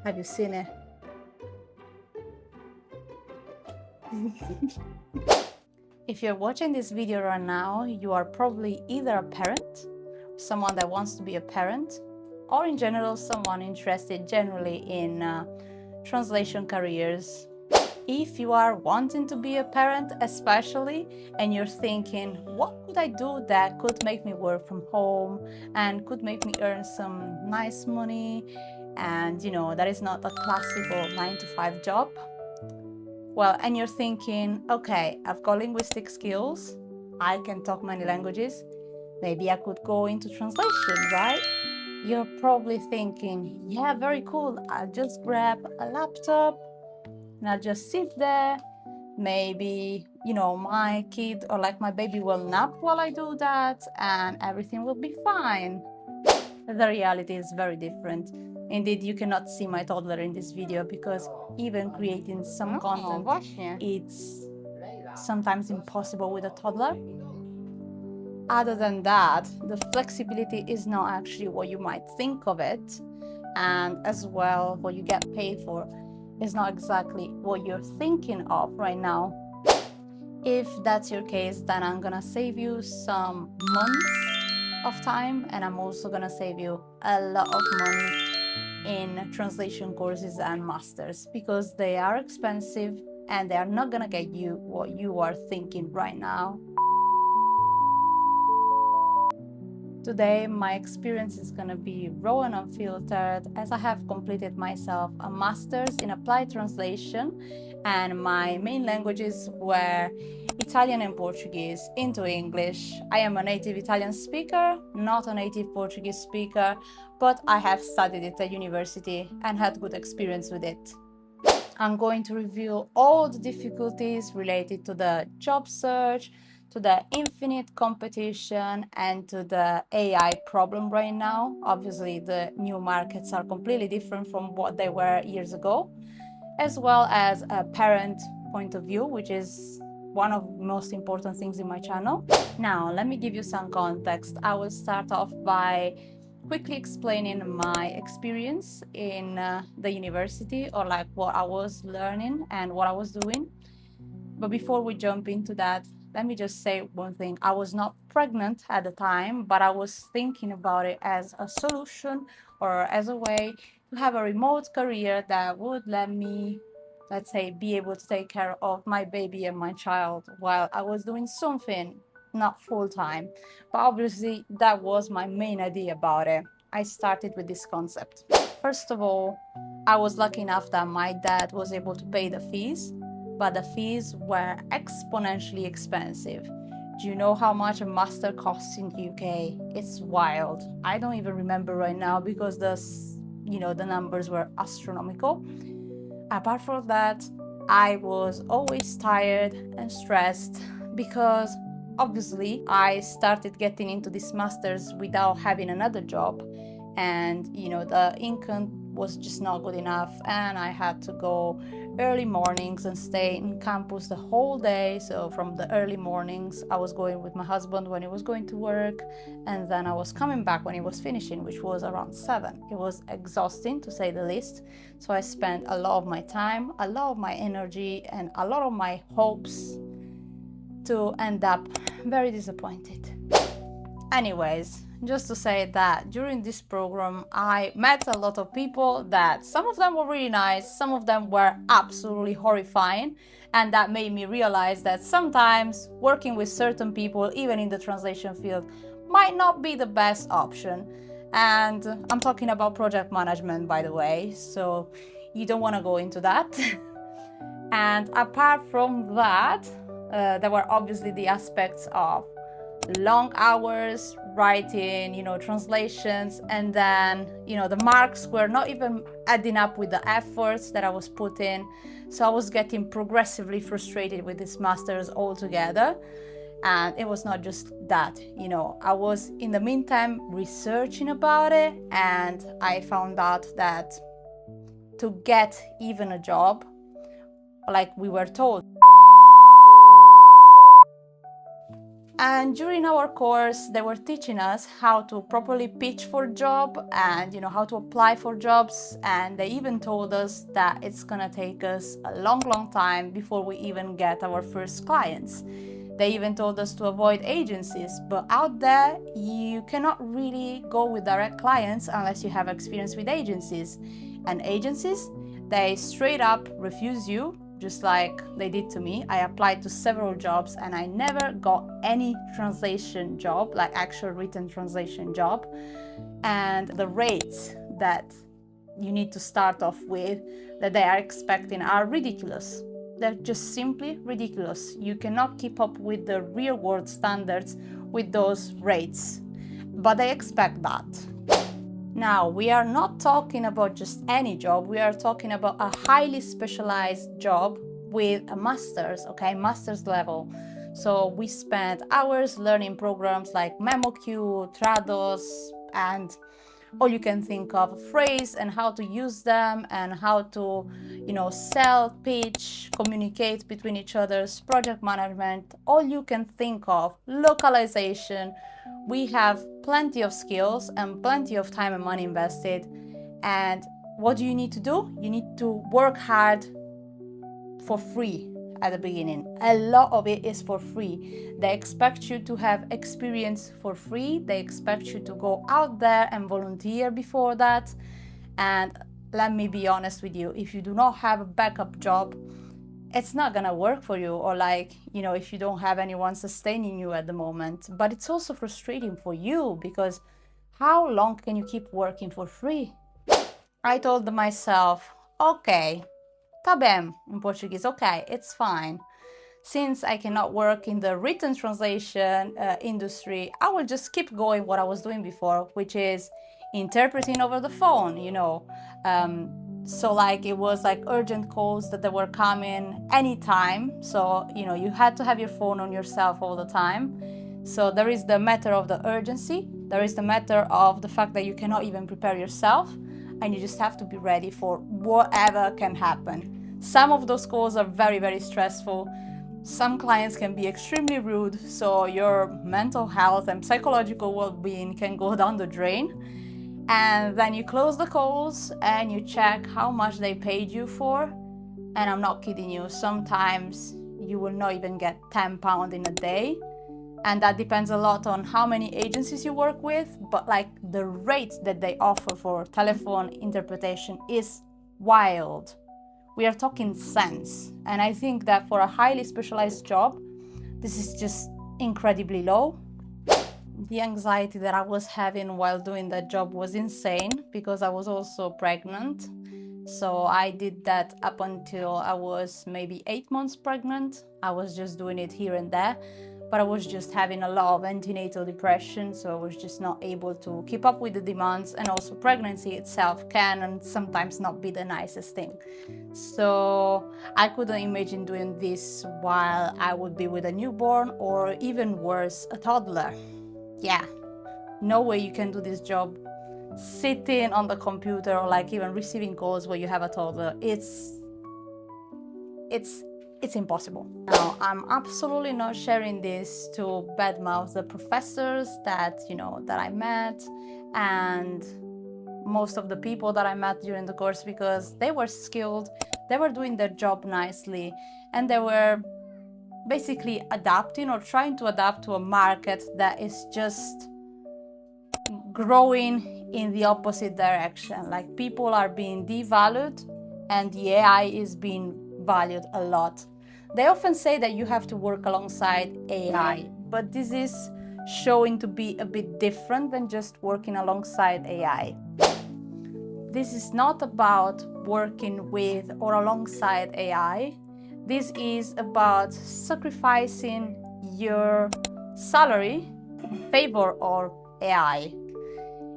Have you seen it? If you're watching this video right now, you are probably either a parent, someone that wants to be a parent, or in general, someone interested generally in translation careers. If you are wanting to be a parent especially, and you're thinking, what could I do that could make me work from home and could make me earn some nice money, and that is not a classical 9-to-5 job? Well, and you're thinking, okay, I've got linguistic skills, I can talk many languages, maybe I could go into translation, right? You're probably thinking, yeah, very cool, I'll just grab a laptop and I'll just sit there. Maybe, my kid or like my baby will nap while I do that and everything will be fine. The reality is very different. Indeed, you cannot see my toddler in this video because even creating some content, it's sometimes impossible with a toddler. Other than that, the flexibility is not actually what you might think of it. And as well, what you get paid for is not exactly what you're thinking of right now. If that's your case, then I'm gonna save you some months of time, and I'm also gonna save you a lot of money in translation courses and masters, because they are expensive and they are not gonna get you what you are thinking right now. Today, my experience is going to be raw and unfiltered, as I have completed myself a master's in applied translation, and my main languages were Italian and Portuguese into English. I am a native Italian speaker, not a native Portuguese speaker, but I have studied it at university and had good experience with it. I'm going to reveal all the difficulties related to the job search, to the infinite competition, and to the AI problem right now. Obviously, the new markets are completely different from what they were years ago, as well as a parent point of view, which is one of the most important things in my channel. Now, let me give you some context. I will start off by quickly explaining my experience in the university, or like what I was learning and what I was doing. But before we jump into that, let me just say one thing. I was not pregnant at the time, but I was thinking about it as a solution or as a way to have a remote career that would let me, let's say, be able to take care of my baby and my child while I was doing something, not full time. But obviously, that was my main idea about it. I started with this concept. First of all, I was lucky enough that my dad was able to pay the fees, but the fees were exponentially expensive. Do you know how much a master costs in the UK? It's wild. I don't even remember right now because the numbers were astronomical. Apart from that, I was always tired and stressed because obviously I started getting into this master's without having another job, and the income was just not good enough, and I had to go early mornings and stay in campus the whole day. So from the early mornings I was going with my husband when he was going to work, and then I was coming back when he was finishing, which was around 7. It was exhausting to say the least. So I spent a lot of my time, a lot of my energy, and a lot of my hopes to end up very disappointed. Anyways, just to say that during this program I met a lot of people that some of them were really nice, some of them were absolutely horrifying, and that made me realize that sometimes working with certain people, even in the translation field, might not be the best option. And I'm talking about project management, by the way, so you don't want to go into that. And apart from that, there were obviously the aspects of long hours writing, translations, and then, the marks were not even adding up with the efforts that I was putting. So I was getting progressively frustrated with this master's altogether. And it was not just that, I was in the meantime researching about it, and I found out that to get even a job, like we were told, And during our course, they were teaching us how to properly pitch for a job and how to apply for jobs. And they even told us that it's gonna take us a long time before we even get our first clients. They even told us to avoid agencies, but out there you cannot really go with direct clients unless you have experience with agencies. And agencies, they straight up refuse you, just like they did to me. I applied to several jobs and I never got any translation job, like actual written translation job. And the rates that you need to start off with, that they are expecting, are ridiculous. They're just simply ridiculous. You cannot keep up with the real world standards with those rates, but they expect that. Now, we are not talking about just any job. We are talking about a highly specialized job with a master's, okay, master's level. So we spent hours learning programs like MemoQ, Trados, and all you can think of, phrase and how to use them and how to, sell, pitch, communicate between each other's, project management, all you can think of, localization. We have plenty of skills and plenty of time and money invested. And what do you need to do? You need to work hard for free at the beginning. A lot of it is for free. They expect you to have experience for free. They expect you to go out there and volunteer before that. And let me be honest with you, if you do not have a backup job, it's not gonna work for you, or if you don't have anyone sustaining you at the moment. But it's also frustrating for you, because how long can you keep working for free? I told myself, okay, tá bem, in Portuguese, okay, it's fine. Since I cannot work in the written translation industry, I will just keep going what I was doing before, which is interpreting over the phone, So it was urgent calls that they were coming anytime. So, you had to have your phone on yourself all the time. So there is the matter of the urgency. There is the matter of the fact that you cannot even prepare yourself, and you just have to be ready for whatever can happen. Some of those calls are very, very stressful. Some clients can be extremely rude, so your mental health and psychological well-being can go down the drain. And then you close the calls and you check how much they paid you for. And I'm not kidding you, sometimes you will not even get £10 in a day. And that depends a lot on how many agencies you work with, but the rate that they offer for telephone interpretation is wild. We are talking cents. And I think that for a highly specialized job, this is just incredibly low. The anxiety that I was having while doing that job was insane, because I was also pregnant. So I did that up until I was maybe 8 months pregnant. I was just doing it here and there, but I was just having a lot of antenatal depression, so I was just not able to keep up with the demands. And also pregnancy itself can and sometimes not be the nicest thing. So I couldn't imagine doing this while I would be with a newborn, or even worse, a toddler. Yeah, no way you can do this job sitting on the computer, or even receiving calls where you have a toddler. It's impossible. Now, I'm absolutely not sharing this to badmouth the professors that I met, and most of the people that I met during the course, because they were skilled, they were doing their job nicely, and they were basically adapting or trying to adapt to a market that is just growing in the opposite direction. People are being devalued and the AI is being valued a lot. They often say that you have to work alongside AI, but this is showing to be a bit different than just working alongside AI. This is not about working with or alongside AI. This is about sacrificing your salary in favor of AI.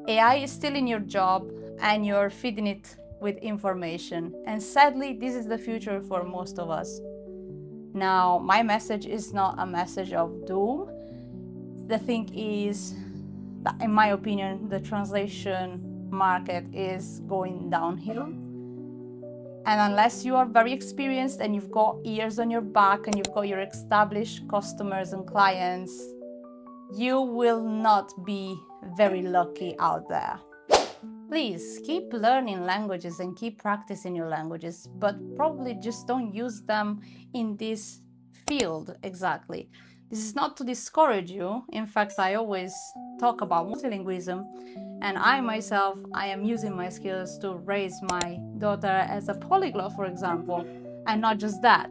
AI is still in your job and you're feeding it with information. And sadly, this is the future for most of us. Now, my message is not a message of doom. The thing is that, in my opinion, the translation market is going downhill. And unless you are very experienced and you've got ears on your back and you've got your established customers and clients, you will not be very lucky out there. Please keep learning languages and keep practicing your languages, but probably just don't use them in this field exactly. This is not to discourage you. In fact, I always talk about multilingualism, and I myself, I am using my skills to raise my daughter as a polyglot, for example. And not just that,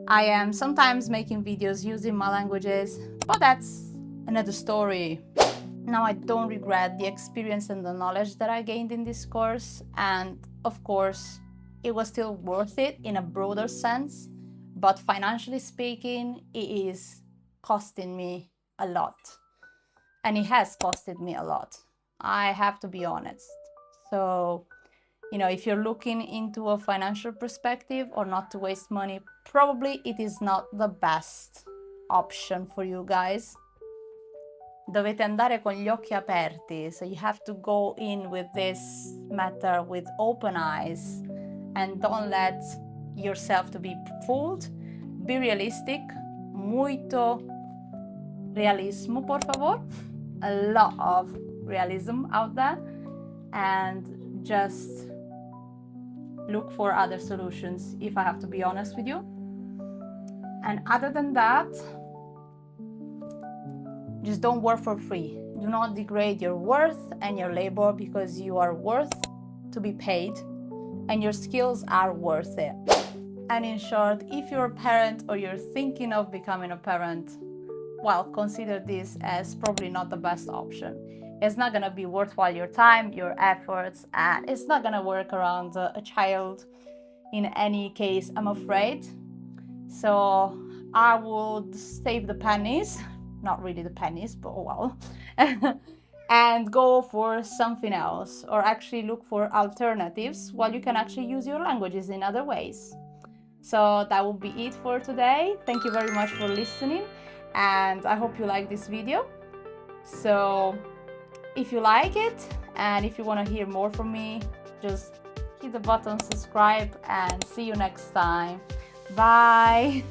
I am sometimes making videos using my languages, but that's another story. Now, I don't regret the experience and the knowledge that I gained in this course, and of course it was still worth it in a broader sense, but financially speaking, it is costing me a lot, and it has costed me a lot. I have to be honest. So, if you're looking into a financial perspective or not to waste money, probably it is not the best option for you guys. Dovete andare con gli occhi aperti, so you have to go in with this matter with open eyes and don't let yourself to be fooled. Be realistic, muito realismo, por favor. A lot of realism out there, and just look for other solutions, if I have to be honest with you. And other than that, just don't work for free. Do not degrade your worth and your labor, because you are worth to be paid and your skills are worth it. And in short, if you're a parent or you're thinking of becoming a parent, well, consider this as probably not the best option. It's not going to be worthwhile your time, your efforts, and it's not going to work around a child in any case, I'm afraid. So I would save the pennies. Not really the pennies, but oh well, and go for something else, or actually look for alternatives while you can actually use your languages in other ways. So that will be it for today. Thank you very much for listening, and I hope you like this video. So if you like it, and if you want to hear more from me, just hit the button subscribe, and see you next time. Bye.